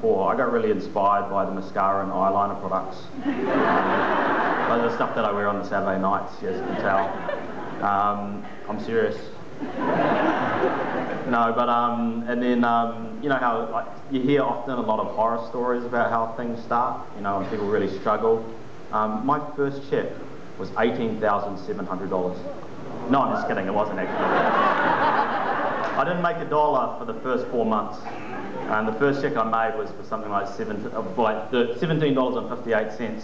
2004, I got really inspired by the mascara and eyeliner products. Those are the stuff that I wear on the Saturday nights, as you can tell. I'm serious. No, but and then you know how like, you hear often a lot of horror stories about how things start. You know, when people really struggle. My first check was $18,700. No, I'm just kidding. It wasn't actually. I didn't make $1 for the first 4 months, and the first check I made was for something like $17.58.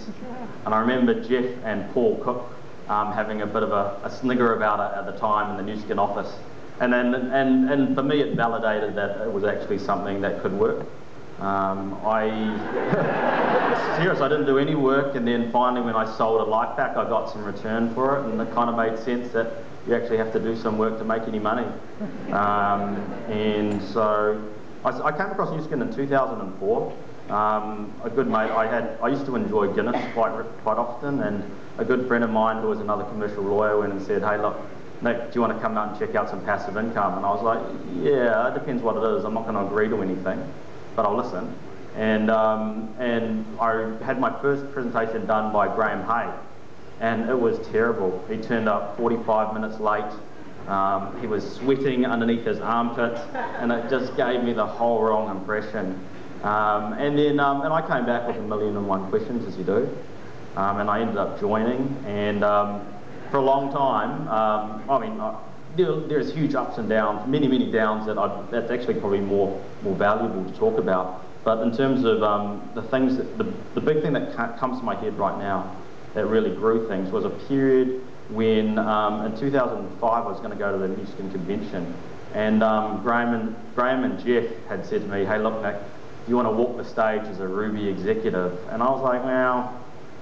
And I remember Jeff and Paul Cook having a bit of a snigger about it at the time in the New Skin office. And then, and for me, it validated that it was actually something that could work. Serious, I didn't do any work, and then finally when I sold a life pack, I got some return for it, and it kind of made sense that you actually have to do some work to make any money. And so I came across New Skin in 2004. A good mate, I used to enjoy Guinness quite often, and a good friend of mine who was another commercial lawyer went and said, hey look, Nick, do you want to come out and check out some passive income? And I was like, yeah, it depends what it is. I'm not going to agree to anything, but I'll listen. And I had my first presentation done by Graham Hay, and it was terrible. He turned up 45 minutes late. He was sweating underneath his armpits, and it just gave me the whole wrong impression. And I came back with 1,000,001 questions, as you do, and I ended up joining. And for a long time, I mean, there's huge ups and downs, many downs that's actually probably more valuable to talk about. But in terms of the things that the big thing that comes to my head right now that really grew things was a period when in 2005 I was going to go to the New Skin convention, and Graham and Jeff had said to me, hey look Nick, do you want to walk the stage as a Ruby executive? And I was like, well,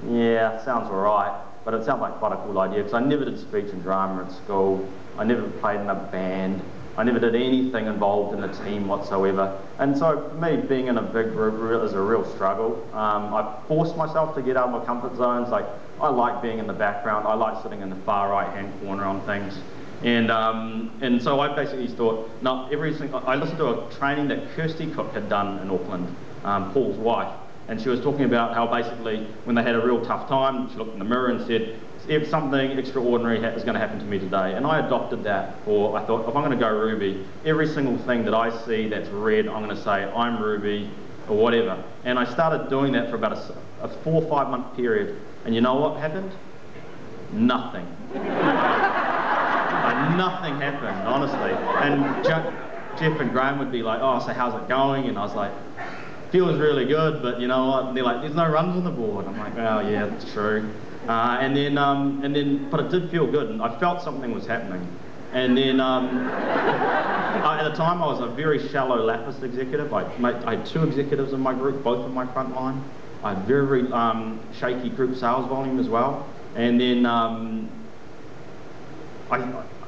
yeah, sounds alright, but it sounds like quite a cool idea, because I never did speech and drama at school, I never played in a band, I never did anything involved in a team whatsoever. And so for me, being in a big group is a real struggle. I forced myself to get out of my comfort zones. Like, I like being in the background, I like sitting in the far right hand corner on things. And so I basically thought, no, I listened to a training that Kirsty Cook had done in Auckland, Paul's wife, and she was talking about how basically when they had a real tough time, she looked in the mirror and said, if something extraordinary is going to happen to me today. And I adopted that, I thought, if I'm going to go Ruby, every single thing that I see that's red, I'm going to say, I'm Ruby, or whatever. And I started doing that for about a 4 or 5 month period. And you know what happened? Nothing. Nothing happened, honestly. And Jeff and Graham would be like, oh, so how's it going? And I was like, feels really good, but you know what? And they're like, there's no runs on the board. I'm like, well, yeah, that's true. But it did feel good, and I felt something was happening. And then, at the time, I was a very shallow lapis executive. I had 2 executives in my group, both in my front line. I had very shaky group sales volume as well. And then I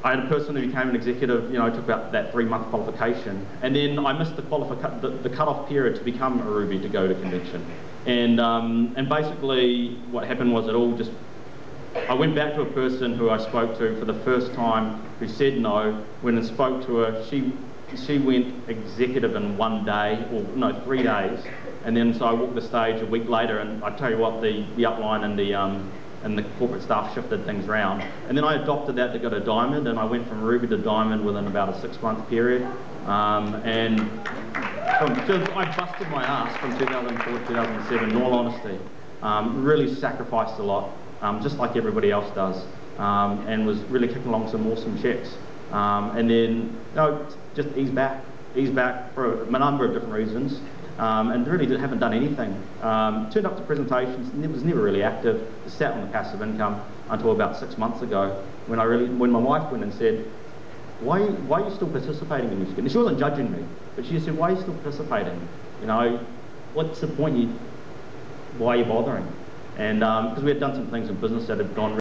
had a person who became an executive, you know, took about that 3-month qualification. And then I missed the cut-off period to become a Ruby to go to convention. And basically what happened was I went back to a person who I spoke to for the first time who said no. When I spoke to her, she went executive in 1 day, or no, 3 days. And then so I walked the stage a week later, and I tell you what, the upline and the corporate staff shifted things around. And then I adopted that to go to Diamond, and I went from Ruby to Diamond within about a 6-month period. I busted my ass from 2004 to 2007, in all honesty. Really sacrificed a lot, just like everybody else does, and was really kicking along some awesome checks. And then, you know, just ease back for a number of different reasons, and really haven't done anything. Turned up to presentations, was never really active, just sat on the passive income until about 6 months ago, when my wife went and said, why are you still participating in New Skin? And she wasn't judging me, but she just said, why are you still participating? You know, what's the point? Why are you bothering? And because we had done some things in business that had gone